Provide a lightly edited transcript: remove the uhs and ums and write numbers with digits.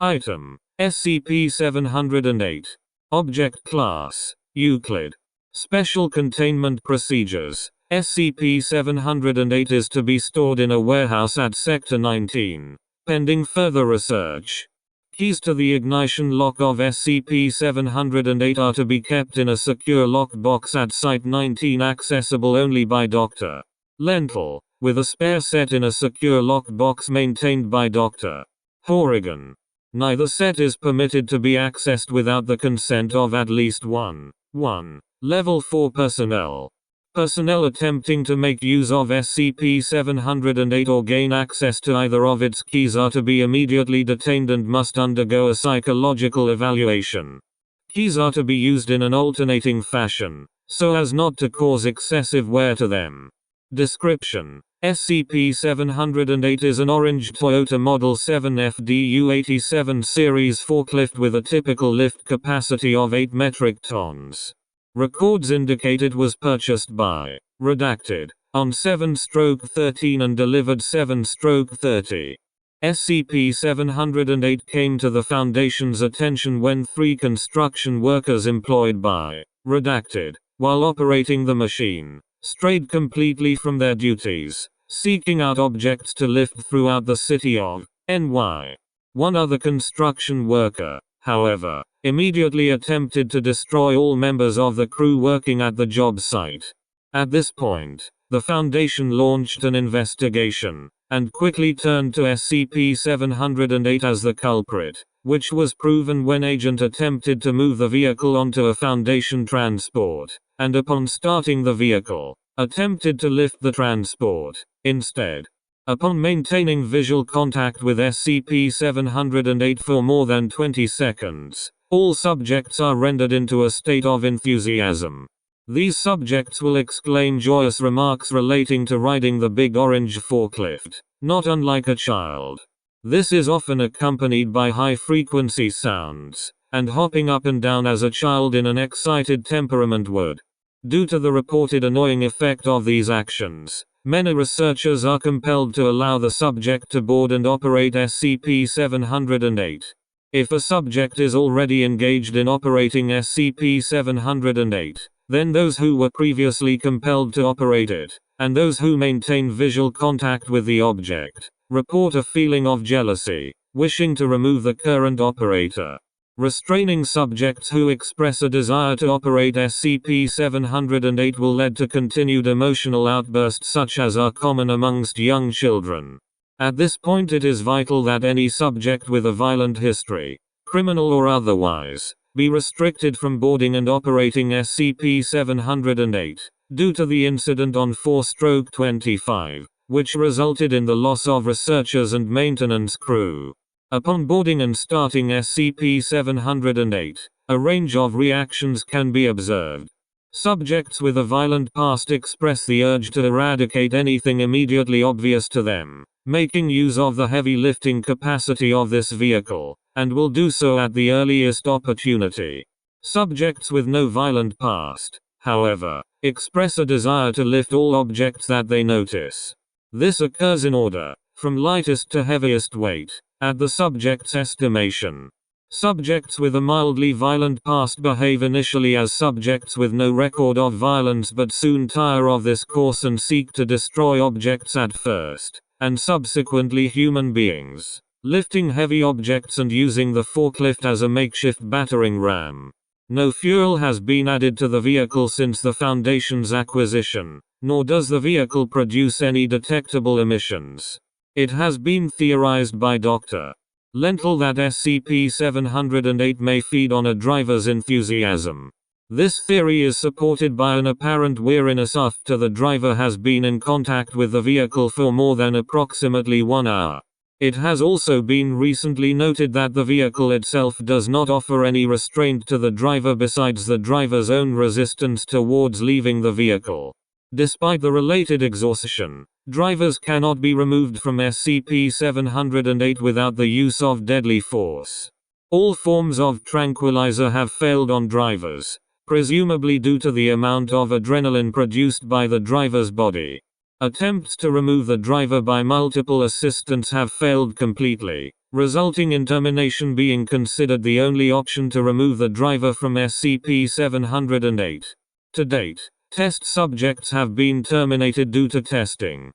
Item: SCP-708. Object Class: Euclid. Special Containment Procedures: SCP-708 is to be stored in a warehouse at Sector 19, pending further research. Keys to the ignition lock of SCP-708 are to be kept in a secure lockbox at Site 19, accessible only by Dr. Lentil, with a spare set in a secure lockbox maintained by Dr. Horrigan. Neither set is permitted to be accessed without the consent of at least one Level 4 personnel. Personnel attempting to make use of SCP-708 or gain access to either of its keys are to be immediately detained and must undergo a psychological evaluation. Keys are to be used in an alternating fashion, so as not to cause excessive wear to them. Description: SCP-708 is an orange Toyota Model 7 FDU-87 series forklift with a typical lift capacity of 8 metric tons. Records indicate it was purchased by Redacted on 7/13 and delivered 7/30. SCP-708 came to the Foundation's attention when 3 construction workers employed by Redacted, while operating the machine, strayed completely from their duties, seeking out objects to lift throughout the city of NY. One other construction worker, however, immediately attempted to destroy all members of the crew working at the job site. At this point, the Foundation launched an investigation, and quickly turned to SCP-708 as the culprit, which was proven when Agent attempted to move the vehicle onto a Foundation transport, and upon starting the vehicle, attempted to lift the transport instead. Upon maintaining visual contact with SCP-708 for more than 20 seconds, all subjects are rendered into a state of enthusiasm. These subjects will exclaim joyous remarks relating to riding the Big Orange Forklift, not unlike a child. This is often accompanied by high-frequency sounds, and hopping up and down as a child in an excited temperament would. Due to the reported annoying effect of these actions, many researchers are compelled to allow the subject to board and operate SCP-708. If a subject is already engaged in operating SCP-708, then those who were previously compelled to operate it, and those who maintain visual contact with the object, report a feeling of jealousy, wishing to remove the current operator. Restraining subjects who express a desire to operate SCP-708 will lead to continued emotional outbursts such as are common amongst young children. At this point it is vital that any subject with a violent history, criminal or otherwise, be restricted from boarding and operating SCP-708, due to the incident on 4/25, which resulted in the loss of researchers and maintenance crew. Upon boarding and starting SCP-708, a range of reactions can be observed. Subjects with a violent past express the urge to eradicate anything immediately obvious to them, making use of the heavy lifting capacity of this vehicle, and will do so at the earliest opportunity. Subjects with no violent past, however, express a desire to lift all objects that they notice. This occurs in order, from lightest to heaviest weight, at the subject's estimation. Subjects with a mildly violent past behave initially as subjects with no record of violence but soon tire of this course and seek to destroy objects at first, and subsequently human beings, lifting heavy objects and using the forklift as a makeshift battering ram. No fuel has been added to the vehicle since the Foundation's acquisition, nor does the vehicle produce any detectable emissions. It has been theorized by Dr. Lentil that SCP-708 may feed on a driver's enthusiasm. This theory is supported by an apparent weariness after the driver has been in contact with the vehicle for more than approximately 1 hour. It has also been recently noted that the vehicle itself does not offer any restraint to the driver besides the driver's own resistance towards leaving the vehicle. Despite the related exhaustion, drivers cannot be removed from SCP-708 without the use of deadly force. All forms of tranquilizer have failed on drivers, presumably due to the amount of adrenaline produced by the driver's body. Attempts to remove the driver by multiple assistants have failed completely, resulting in termination being considered the only option to remove the driver from SCP-708. To date, test subjects have been terminated due to testing.